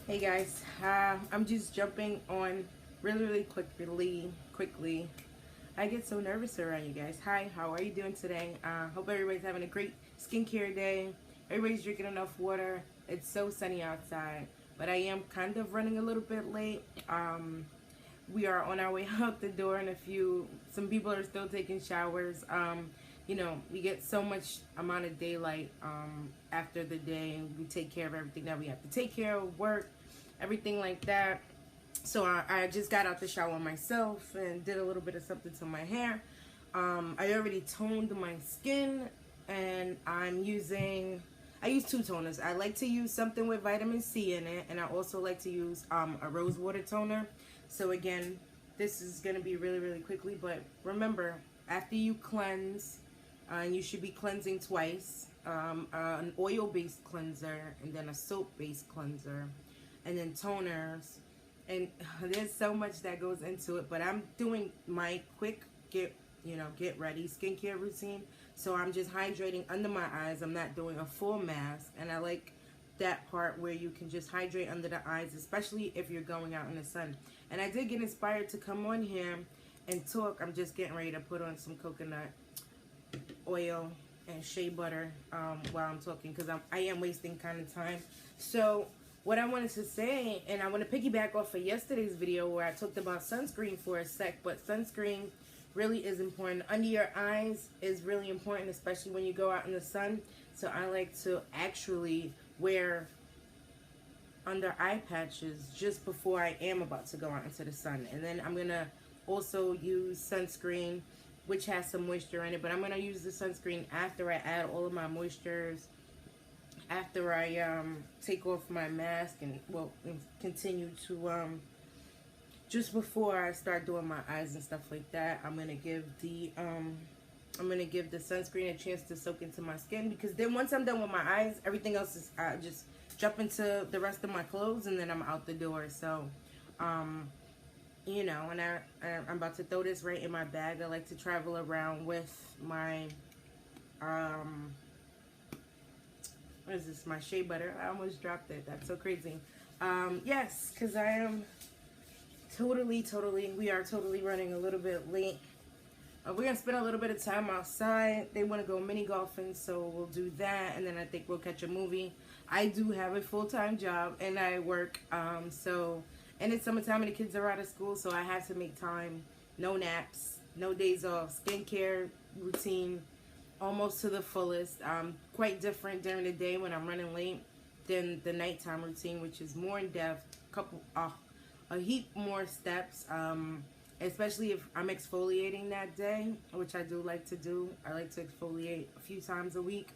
Hey guys, I'm just jumping on really quickly. I get so nervous around you guys. Hi, how are you doing today? Hope everybody's having a great skincare day. Everybody's drinking enough water. It's so sunny outside, but I am kind of running a little bit late. We are on our way out the door in a few. Some people are still taking showers. We get so much amount of daylight after the day. We take care of everything that we have to take care of, work, everything like that. So I just got out the shower myself and did a little bit of something to my hair. I already toned my skin, and I use two toners. I like to use something with vitamin C in it, and I also like to use a rose water toner. So again, this is going to be really quickly, but remember, after you cleanse, you should be cleansing twice. An oil-based cleanser, and then a soap-based cleanser, and then toners. And there's so much that goes into it, but I'm doing my quick get ready skincare routine. So I'm just hydrating under my eyes. I'm not doing a full mask, and I like that part where you can just hydrate under the eyes, especially if you're going out in the sun. And I did get inspired to come on here and talk. I'm just getting ready to put on some coconut oil and shea butter while I'm talking, because I am wasting kind of time. So what I wanted to say, and I want to piggyback off of yesterday's video where I talked about sunscreen for a sec, but sunscreen really is important. Under your eyes is really important, especially when you go out in the sun. So I like to actually wear under eye patches just before I am about to go out into the sun. And then I'm going to also use sunscreen, which has some moisture in it, but I'm going to use the sunscreen after I add all of my moistures, after I take off my mask, and continue to just before I start doing my eyes and stuff like that. I'm gonna give the sunscreen a chance to soak into my skin, because then once I'm done with my eyes, everything else is just jump into the rest of my clothes, and then I'm out the door. So and I'm about to throw this right in my bag. I like to travel around with my what is this? My shea butter. I almost dropped it. That's so crazy. Yes, because I am we are totally running a little bit late. We're going to spend a little bit of time outside. They want to go mini golfing, so we'll do that. And then I think we'll catch a movie. I do have a full-time job, and I work. And it's summertime, and the kids are out of school, so I have to make time. No naps, no days off. Skincare routine almost to the fullest. Quite different during the day when I'm running late than the nighttime routine, which is more in depth, a heap more steps, especially if I'm exfoliating that day, which I do like to do. I like to exfoliate a few times a week.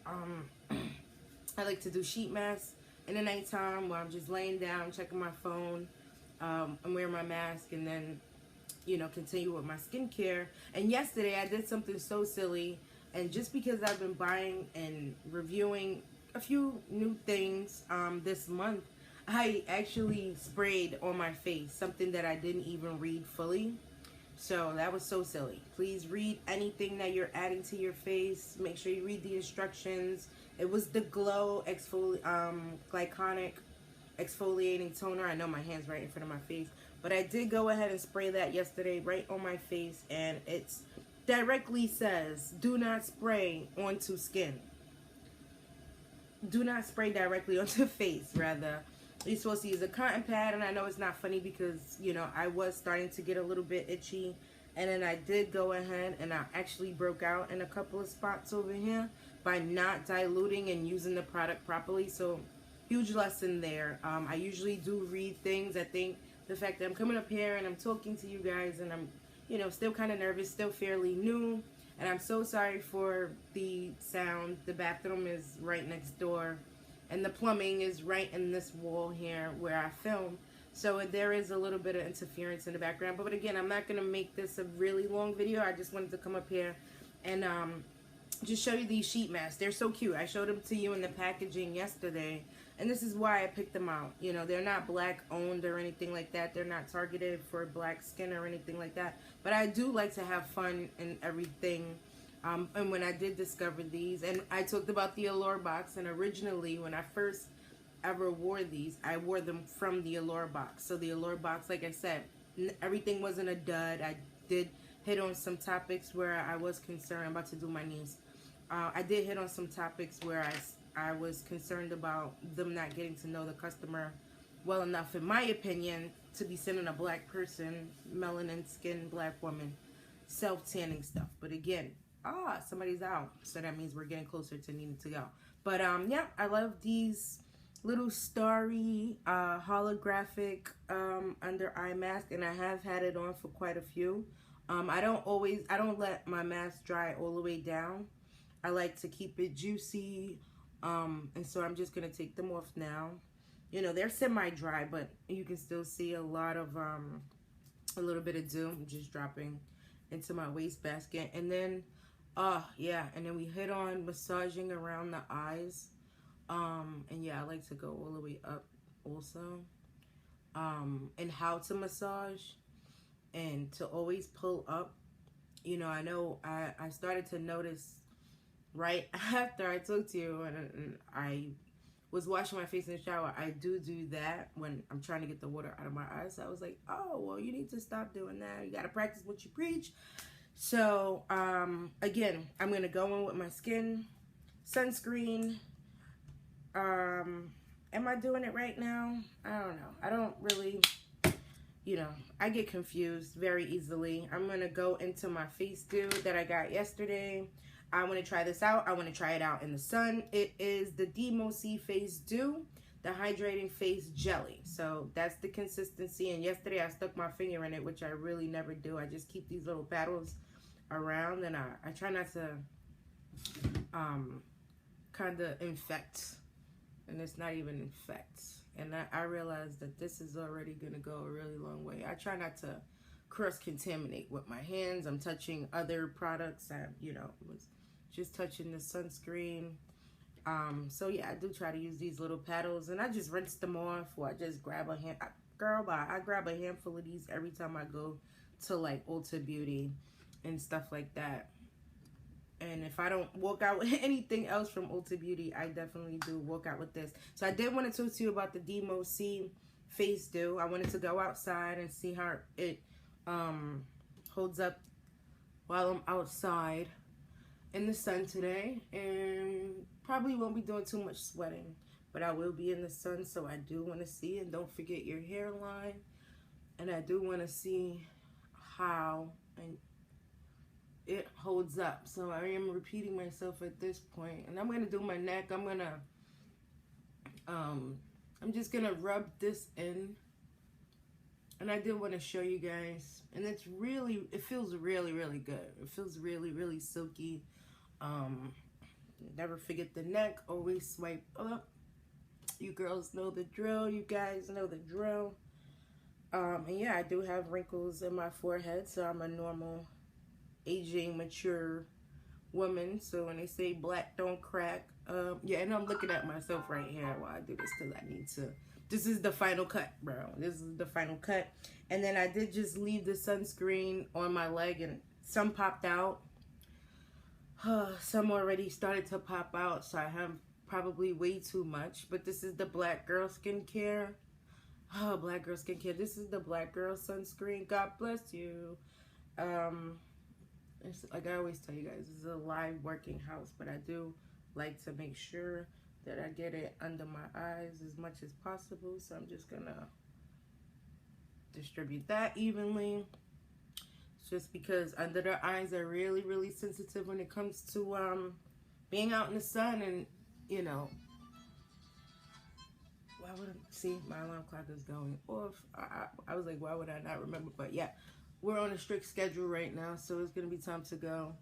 I like to do sheet masks in the nighttime where I'm just laying down, checking my phone. I'm wearing my mask, and then continue with my skincare. And yesterday I did something so silly. And just because I've been buying and reviewing a few new things this month, I actually sprayed on my face something that I didn't even read fully. So that was so silly. Please read anything that you're adding to your face. Make sure you read the instructions. It was the Glow Glyconic Exfoliating Toner. I know my hand's right in front of my face, but I did go ahead and spray that yesterday right on my face, and it's directly says, do not spray onto skin. Do not spray directly onto face, rather. You're supposed to use a cotton pad, and I know it's not funny because, I was starting to get a little bit itchy, and then I did go ahead and I actually broke out in a couple of spots over here by not diluting and using the product properly. So, huge lesson there. I usually do read things. I think the fact that I'm coming up here and I'm talking to you guys, and I'm still kind of nervous, still fairly new. And I'm so sorry for the sound. The bathroom is right next door, and the plumbing is right in this wall here where I film. So there is a little bit of interference in the background. But again, I'm not going to make this a really long video. I just wanted to come up here and just show you these sheet masks. They're so cute. I showed them to you in the packaging yesterday, and this is why I picked them out. They're not black owned or anything like that. They're not targeted for black skin or anything like that. But I do like to have fun and everything. And when I did discover these, and I talked about the Allure box, and originally when I first ever wore these, I wore them from the Allure box. So the Allure box, like I said, everything wasn't a dud. I did hit on some topics where I was concerned. I'm about to do my knees. I did hit on some topics where I was concerned about them not getting to know the customer well enough, in my opinion, to be sending a black person, melanin skin, black woman, self-tanning stuff. But again, somebody's out, so that means we're getting closer to needing to go. But yeah, I love these little starry holographic under eye mask, and I have had it on for quite a few. I don't let my mask dry all the way down. I like to keep it juicy, and so I'm just gonna take them off now. You know, they're semi-dry, but you can still see a lot of a little bit of dew just dropping into my wastebasket. And then yeah, and then we hit on massaging around the eyes. And yeah, I like to go all the way up also. And how to massage and to always pull up. You know, I started to notice right after I talked to you, and I was washing my face in the shower. I do that when I'm trying to get the water out of my eyes. So I was like, oh, well, you need to stop doing that. You got to practice what you preach. So, again, I'm going to go in with my skin, sunscreen. Am I doing it right now? I don't know. I don't really, you know, I get confused very easily. I'm going to go into my face dew that I got yesterday. I want to try this out. I want to try it out in the sun. It is the Demo C Face Dew, the Hydrating Face Jelly. So that's the consistency. And yesterday I stuck my finger in it, which I really never do. I just keep these little paddles around, and I try not to kind of infect. And it's not even infect. And I realized that this is already going to go a really long way. I try not to cross-contaminate with my hands. I'm touching other products. I, you know, was just touching the sunscreen. So yeah, I do try to use these little paddles, and I just rinse them off, or I just grab a hand. I grab a handful of these every time I go to like Ulta Beauty and stuff like that. And if I don't walk out with anything else from Ulta Beauty, I definitely do walk out with this. So I did want to talk to you about the Demo C Face Dew. I wanted to go outside and see how it holds up while I'm outside in the sun today. And probably won't be doing too much sweating, but I will be in the sun, so I do want to see. And don't forget your hairline. And I do want to see how it holds up. So I am repeating myself at this point. And I'm going to do my neck. I'm just going to rub this in. And I did want to show you guys. And it feels really, really good. It feels really, really silky. Never forget the neck. Always swipe up. You girls know the drill. You guys know the drill. And yeah, I do have wrinkles in my forehead. So I'm a normal, aging, mature woman. So when they say black don't crack, yeah, and I'm looking at myself right here while I do this because I need to. This is the final cut, bro. This is the final cut. And then I did just leave the sunscreen on my leg, and some popped out. Some already started to pop out, so I have probably way too much. But this is the Black Girl Skincare. Oh, Black Girl Skincare. This is the Black Girl Sunscreen. God bless you. It's, like I always tell you guys, this is a live working house, but I do like to make sure that I get it under my eyes as much as possible. So I'm just gonna distribute that evenly. It's just because under the eyes are really, really sensitive when it comes to being out in the sun. And you know, why would I see my alarm clock is going off? I was like, why would I not remember? But yeah, we're on a strict schedule right now, so it's gonna be time to go.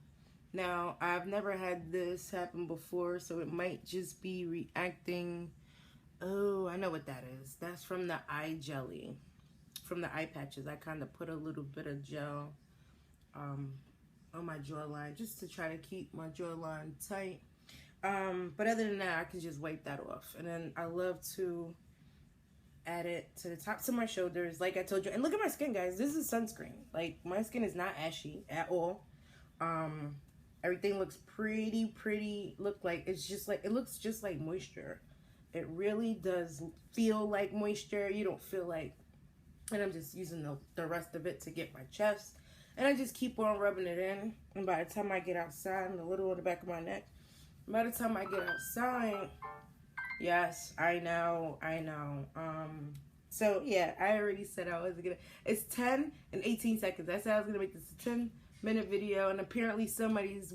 Now, I've never had this happen before, so it might just be reacting. Oh, I know what that is. That's from the eye jelly, from the eye patches. I kind of put a little bit of gel on my jawline just to try to keep my jawline tight. But other than that, I can just wipe that off. And then I love to add it to the tops of my shoulders, like I told you. And look at my skin, guys. This is sunscreen. Like, my skin is not ashy at all. Everything looks pretty. It looks just like moisture. It really does feel like moisture. You don't feel like, and I'm just using the rest of it to get my chest. And I just keep on rubbing it in. And by the time I get outside, and a little on the back of my neck, by the time I get outside, yes, I know. So yeah, I already said I was gonna, it's 10 and 18 seconds. I said I was gonna make this a 10-minute video, and apparently somebody's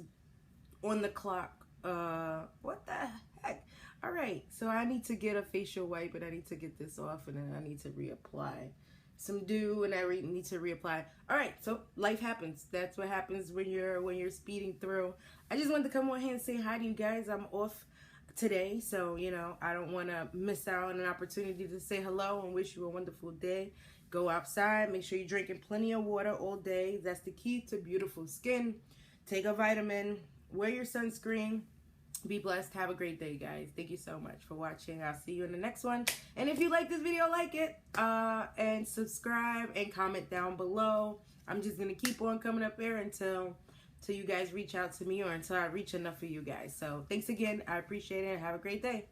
on the clock. What the heck? All right, so I need to get a facial wipe, and I need to get this off, and then I need to reapply some dew, and I need to reapply. All right, so life happens. That's what happens when you're speeding through. I just wanted to come on here and say hi to you guys. I'm off today, so you know, I don't want to miss out on an opportunity to say hello and wish you a wonderful day. Go outside, make sure you're drinking plenty of water all day. That's the key to beautiful skin. Take a vitamin, wear your sunscreen. Be blessed. Have a great day, guys. Thank you so much for watching. I'll see you in the next one. And if you like this video, like it, and subscribe and comment down below. I'm just gonna keep on coming up here until you guys reach out to me, or until I reach enough of you guys. So thanks again. I appreciate it, and have a great day.